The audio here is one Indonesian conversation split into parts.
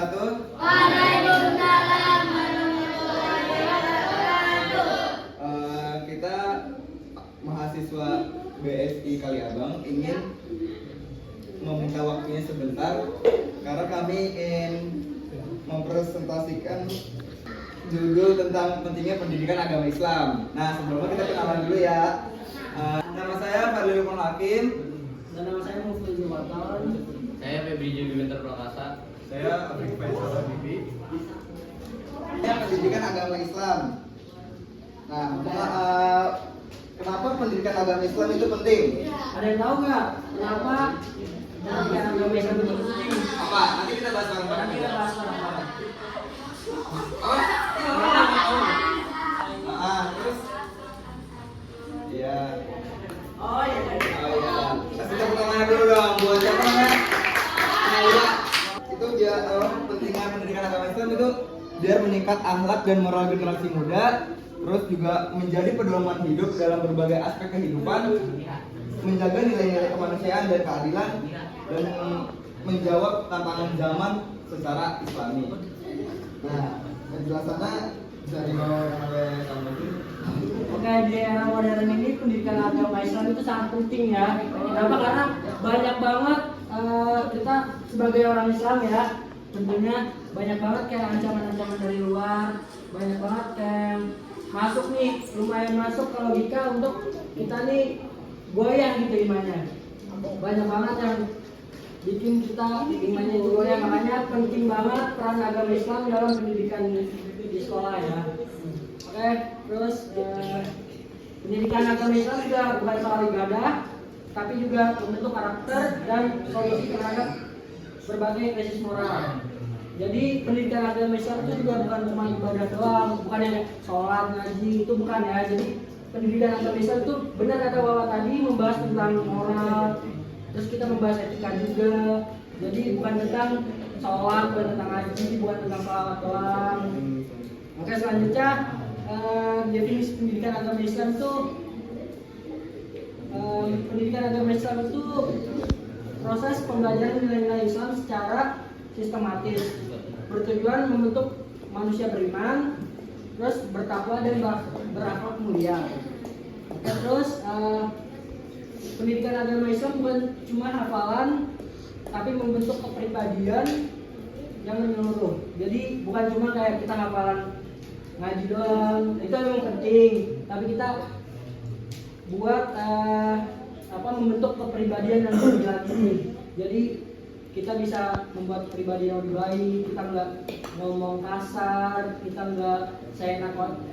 wabarakatuh. Waalaikumsalam warahmatullahi wabarakatuh. Kita mahasiswa BSI Kaliabang ingin meminta waktunya sebentar karena kami ingin mempresentasikan judul tentang pentingnya pendidikan agama Islam. Nah, sebelumnya kita kenalan dulu ya. Nama saya Fadli Lukman Hakim. Dan nama saya Mufti Jumaton. Saya Febri Julianter Prakasa. Saya Afif Faisal Habibi. Pendidikan agama Islam. Nah, kenapa pendidikan agama Islam itu penting? Ada yang tahu nggak kenapa pendidikan agama Islam itu penting? Apa? Nanti kita bahas bareng-bareng. Nanti kita bahas bareng-bareng. Terus? Iya. Oh iya. Kasih tepuk tangan dulu dong buat siapa namanya? Iya. Itu dia pentingnya pendidikan agama Islam itu biar meningkat akhlak dan moral generasi muda, terus juga menjadi pedoman hidup dalam berbagai aspek kehidupan, menjaga nilai-nilai kemanusiaan dan keadilan, dan menjawab tantangan zaman secara Islami. Nah, penjelasannya bisa dibawa oleh Kang Mufti. Oke, di era modern ini pendidikan agama Islam itu sangat penting ya. Kenapa? Karena banyak banget kita sebagai orang Islam ya, tentunya banyak banget kayak ancaman-ancaman dari luar, banyak banget kayak masuk nih, lumayan masuk ke logika untuk kita nih goyang gitu imannya. Banyak banget yang bikin kita imannya itu goyang, makanya penting banget peran agama Islam dalam pendidikan di sekolah ya. Oke, terus pendidikan agama Islam juga bukan soal ibadah, tapi juga membentuk karakter dan solusi terhadap berbagai krisis moral. Jadi pendidikan agama Islam itu juga bukan cuma ibadah doang, bukan yang sholat, ngaji, itu bukan ya. Jadi pendidikan agama Islam itu benar kata Wawa tadi membahas tentang moral, terus kita membahas etika juga. Jadi bukan tentang sholat, bukan tentang ngaji, bukan tentang sholawat doang. Oke, selanjutnya definisi pendidikan agama Islam itu proses pembelajaran nilai-nilai Islam secara sistematis, bertujuan membentuk manusia beriman, terus bertakwa dan berakhlak mulia. Oke, terus pendidikan agama Islam bukan cuma hafalan, tapi membentuk kepribadian yang menyeluruh. Jadi bukan cuma kayak kita hafalan ngaji doang, itu memang penting, tapi kita buat membentuk kepribadian yang lebih lagi. Jadi kita bisa membuat pribadi yang lebih baik, kita nggak ngomong kasar, kita nggak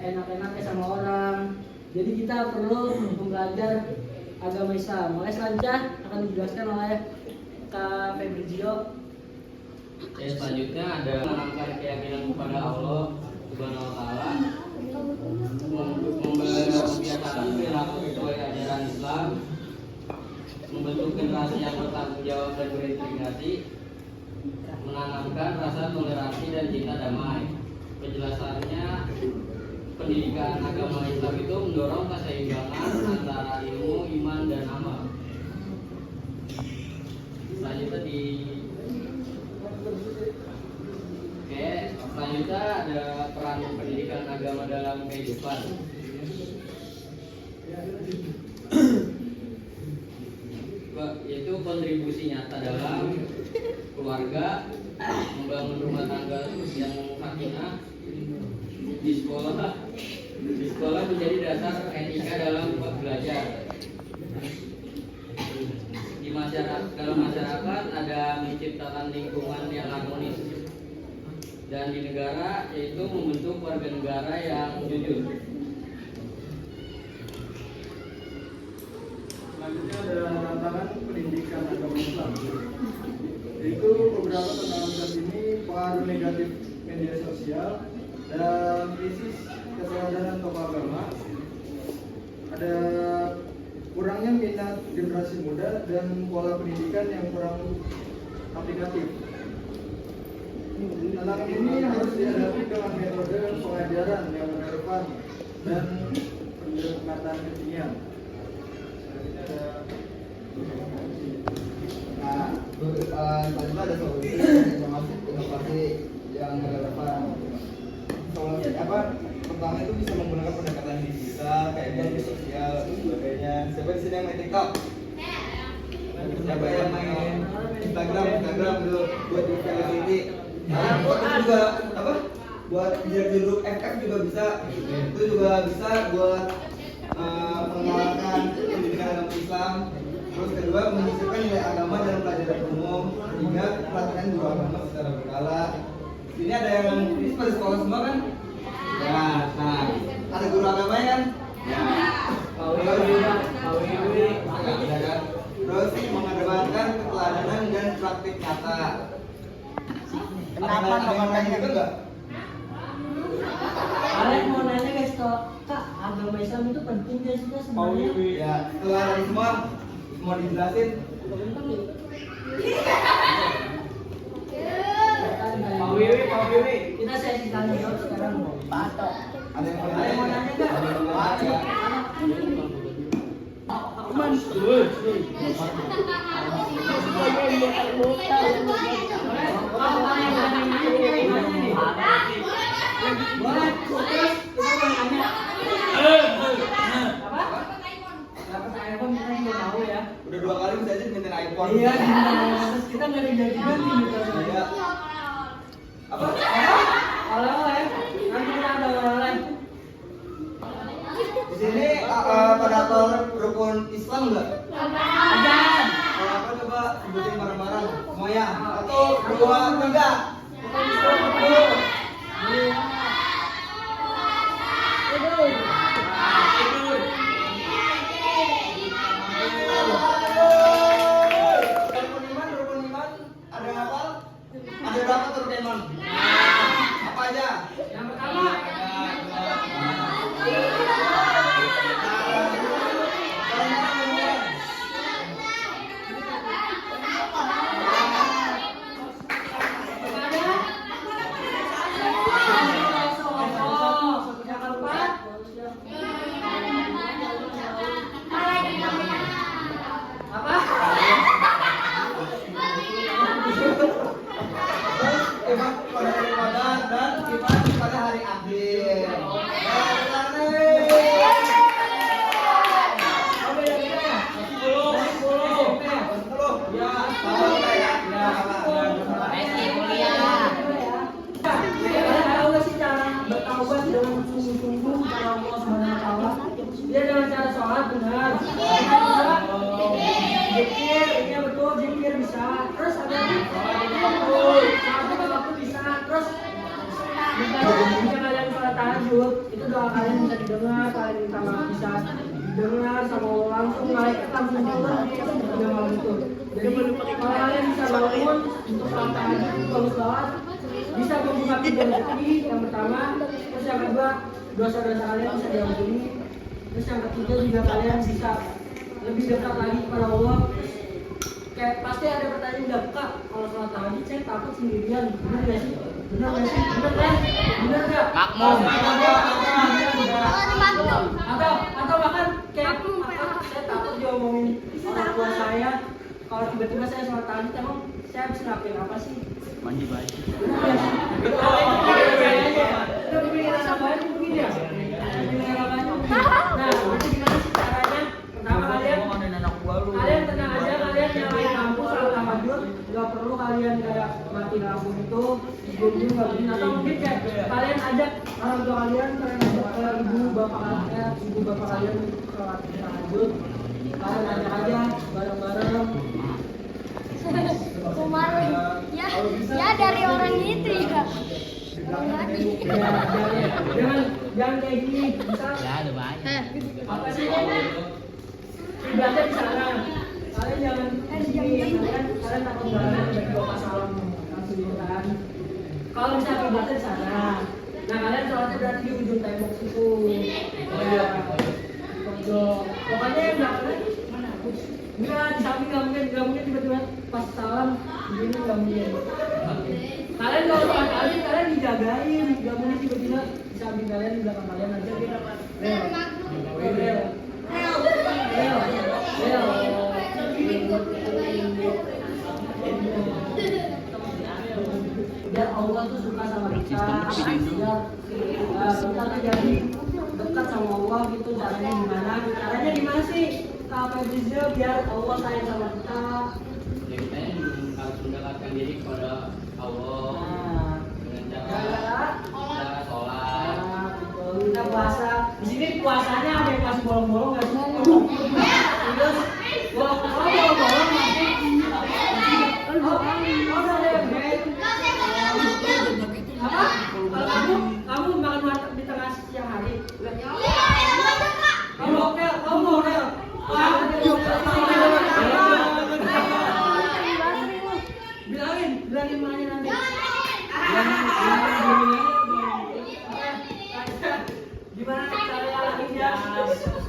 enak-enaknya sama orang. Jadi kita perlu belajar agama Islam. Oleh selanjutnya akan dijelaskan oleh Kak Febri Gio. Selanjutnya ada menanamkan keyakinan kepada Allah Subhanahu wa Ta'ala, membiasakan perilaku sesuai ajaran Islam, membentuk generasi yang bertanggung jawab dan berintegrasi, menanamkan rasa toleransi dan cinta damai. Penjelasannya, pendidikan agama Islam itu mendorong keseimbangan antara ilmu, iman, dan amal. Selanjutnya ada peran pendidikan agama dalam kehidupan. Yaitu kontribusi nyata dalam keluarga, membangun rumah tangga yang sakinah. Di sekolah menjadi dasar etika dalam belajar. Dalam masyarakat ada menciptakan lingkungan yang harmonis, dan di negara yaitu membentuk warga negara yang jujur. Selanjutnya ada tantangan pendidikan agama Islam. Yaitu beberapa tantangan saat ini pengaruh negatif media sosial dan krisis kesadaran tokoh agama. Ada kurangnya minat generasi muda dan pola pendidikan yang kurang aplikatif. Tantangan ini harus dihadapi dengan metode pengajaran yang relevan dan pendekatan kekinian. Nah, tadi ada solusi inovasi apa? Pertama itu bisa menggunakan pendekatan digital kayak media sosial dan sebagainya. Siapa di sini yang main TikTok? Siapa yang main Instagram gitu buat publicity? Nah, itu juga apa? Buat jadi grup FF juga bisa. Itu juga bisa buat mengenalkan pendidikan agama Islam. Terus kedua, menyisipkan nilai agama dalam pelajaran umum. Ketiga, pelatihan guru agama secara berkala. Ini ada yang ini pada sekolah semua kan? Ya, nah ada guru agama kan? Ya. Ada kan? Terus mengedepankan keteladanan dan praktik nyata. Kenapa ada yang enggak? Kalian mau nanya guys, Kak, agama Islam itu penting gak sih Kak sebenarnya? Ya, setelah dari semua dijelasin. Pak Wiwi, kita sesi tanya jawab sekarang. Patok. Ada yang Mau nanya Kak? Ada. Boleh, terus kita mau nanya. Apa? Dapat iPhone kita juga tahu ya. Udah 2 kali bisa aja minta iPhone. Iya, terus kita nggak diganti-ganti gitu. Iya. Apa? Oleh-oleh, nanti kita ada oleh-oleh. Di sini pada tahu rukun Islam enggak? Ada. Kalau apa coba sebutin bareng-bareng semuanya. 1, 2, 3. Rukun iman ada apa? Ada berapa tuh rukun iman? Apa aja? Yang pertama, Iman pada hari Ramadan dan iman pada hari akhir. Dia dengan cara sholat benar, zikir, ini betul, zikir bisa. Terus ada waktu bisa. Terus jika kalian sholat tahajud, itu doa kalian bisa didengar, kalian minta maaf bisa didengar sama Allah langsung, malaikat langsung turun pada malam itu. Jadi kalau kalian bisa bangun untuk sholat tahajud itu bagus banget, bisa membuka pintu rezeki yang pertama. Terus yang kedua, dosa-dosa kalian bisa diampuni. Terus yang ketiga juga kalian bisa lebih dekat lagi kepada Allah. Kayak pasti ada pertanyaan enggak, Kak, kalau sholat tahajud saya takut sendirian, benar nggak sih? Benar nggak sih? Benar kan? Benar nggak? Makmum. Atau bahkan kayak saya takut diomongin orang tua saya kalau tiba-tiba saya sholat tahajud, emang saya harus ngapain apa sih? Mandi baju. Benar nggak sih? Udah pikiran apaan mungkin ya? Pikiran apaan mungkin? Nah, itu gimana sih caranya? Pertama kalian tenang aja, kalian nyalain lampu saat tahajud, nggak perlu kalian kayak mati lampu itu, sebelumnya nggak begini, atau mungkin kayak kalian ajak orang tua kalian ajak ibu bapak kalian untuk sholat tahajud, kalian ajak aja bareng-bareng. Kumar ya dari orang itu ya. Jangan kayak gini, misal ada banyak. apa sih ibadah di sana, kalian jangan di sini, kalian takut banget dari bapak salam langsung gitu kan. Kalau misalnya ibadah di sana, nah kalian sholatnya berarti di ujung tembok situ. Ya, pokoknya yang belakang mana? Enggak, di samping nggak mungkin tiba-tiba pas salam begini nggak mungkin. Kalian kalau sholat kali kalian dijagain, nggak mungkin tiba-tiba di samping kalian di belakang kalian aja gitu. biar Allah tuh suka sama kita, biar kita tuh jadi dekat sama Allah gitu. Caranya gimana sih Kak Febrizio biar Allah sayang sama kita? Ya kita harus mendekatkan diri kepada Allah dengan cara kita sholat. Kita puasa. Di sini puasanya ada yang masih bolong-bolong nggak sih? Terus bolong-bolong masih. Ada yang apa? Kamu makan warteg di tengah siang hari? Kamu hotel. Bilangin mana nanti. Gimana cara lainnya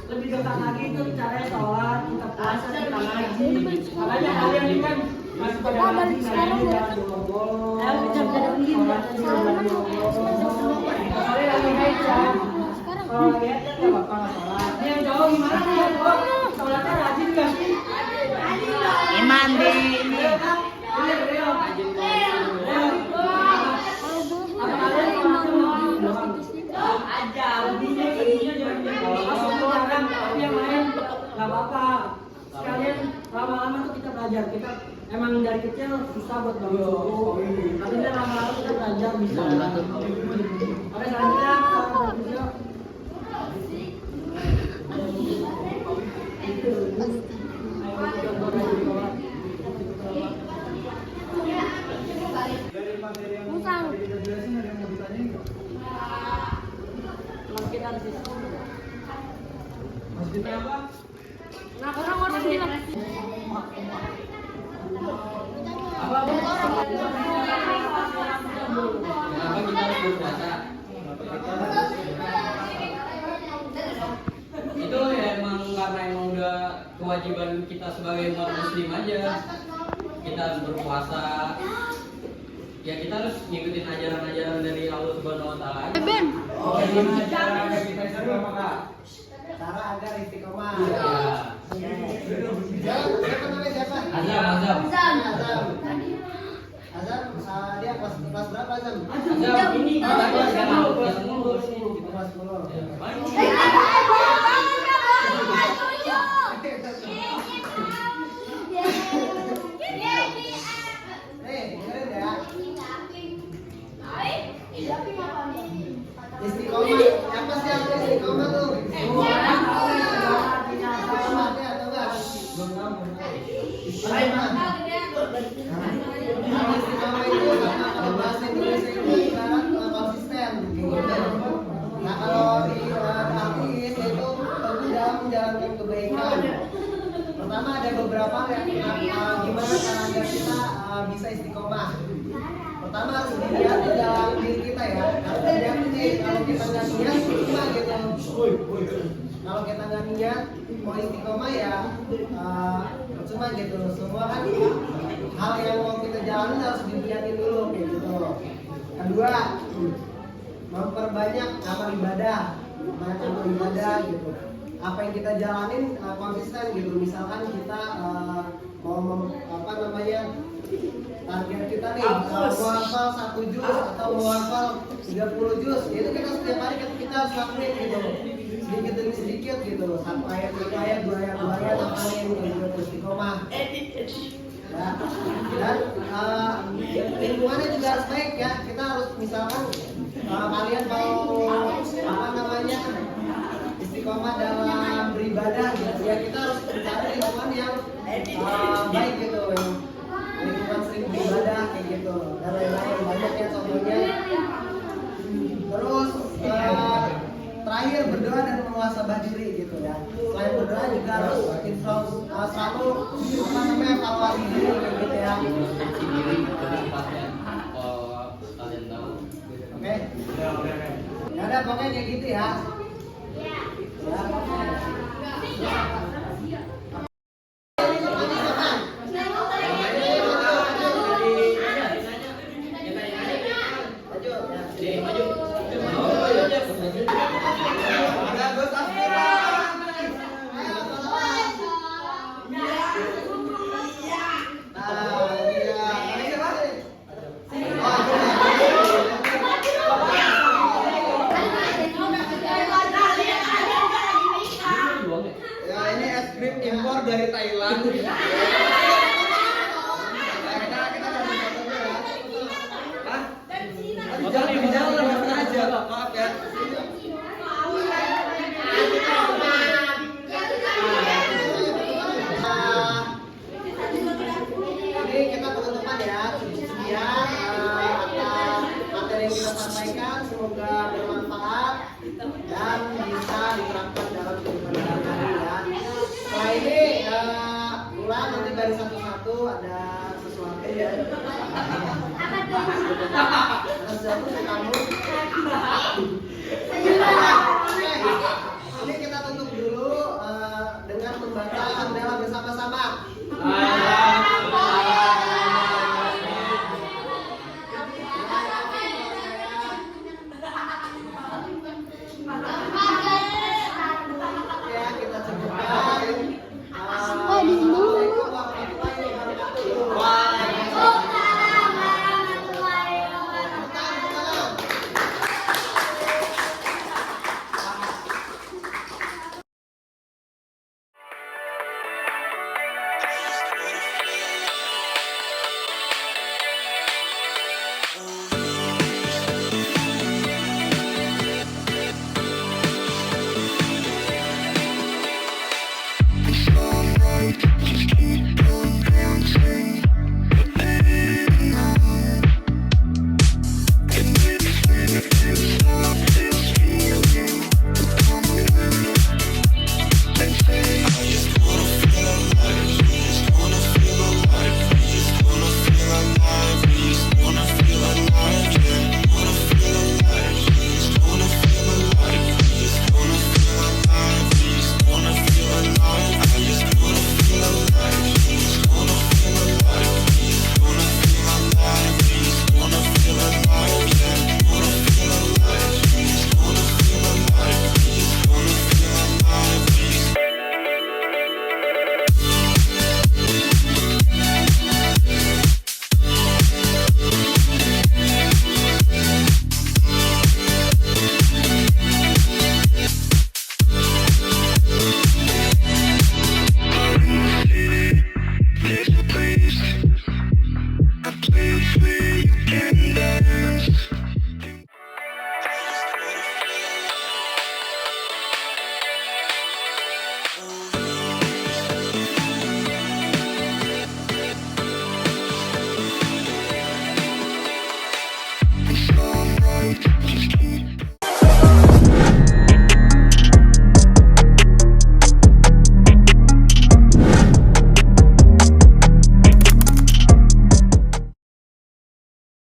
lebih dekat lagi itu caranya sholat, kita puasa, kita ngaji. Makanya kalian ini kan masih pada ngaji, jangan bolong-bolong. Kalian lagi haid kan? Kalau lagi haid kan nggak apa-apa sholat. Ini yang jauh gimana nih ya jauh? Sholatnya rajin nggak sih? Iman di ini. Apa kalian aja udinya jangan tapi yang lain nggak apa-apa. Sekalian lama-lama tuh kita belajar. Kita emang dari kecil susah buat bangun subuh, tapi kan lama-lama kita belajar bisa. Oke, selanjutnya Dari materi yang tadi kita jelasin ada yang mau ditanyain nggak? kita di sini. Masjidnya apa? Nah, orang bilang Kenapa kita harus berpuasa? Itu ya emang karena emang udah kewajiban kita sebagai umat muslim aja. Kita harus berpuasa. Ya kita harus ngikutin ajaran-ajaran dari Allah Subhanahu wa taala. Ben. Gimana cara agar kita istiqomah, Kak? Cara agar istiqomah. Ya. Siapa namanya siapa? Azam. Azam, dia kelas berapa Azam? Azam ini kelas 10. Kelas 10. Dengerin ya. Istiqomah. Apa sih arti istiqomah tuh? Artinya atau enggak? Istiqomah. Istiqomah itu kalau bahasa Indonesia itu ibarat konsisten. Nah kalau di arti itu dalam menjalankan kebaikan. Pertama ada beberapa gimana cara agar kita bisa istiqomah. Pertama harus dilihat di dalam diri kita ya. Harus dilihat nih kalau kita nggak niat cuma gitu. Kalau kita nggak niat mau istiqomah ya cuma gitu. Semua kan hal yang mau kita jalanin harus diniatin dulu kayak gitu. Kedua, memperbanyak amal ibadah, gitu. Apa yang kita jalanin konsisten gitu. Misalkan kita target kita nih mau hafal 1 juz atau mau hafal 30 juz, itu kita setiap hari kita harus lakuin gitu, sedikit demi sedikit gitu, 1 ayat 2 ayat 2 ayat hafalin gitu, istiqomah ya. Dan lingkungannya juga harus baik ya. Kita harus misalkan kalian mau istiqomah dalam beribadah gitu ya, kita harus mencari lingkungan yang baik gitu, lingkungan sering beribadah kayak gitu dan lain-lain banyak ya contohnya. Terus terakhir berdoa dan muhasabah diri gitu ya. Selain berdoa juga harus selalu evaluasi diri kayak gitu ya. Diri tempatnya kalau kalian tahu. Oke. Ya udah pokoknya kayak gitu ya. jangan bicara nggak sengaja. Maaf ya. Ini kita teman-teman ya, sekian atas materi yang kita sampaikan, semoga bermanfaat dan bisa diterapkan dalam kehidupan sehari-hari ya. Setelah ini ulang nanti dari satu-satu ada sesuatu ya. Ada sesuatu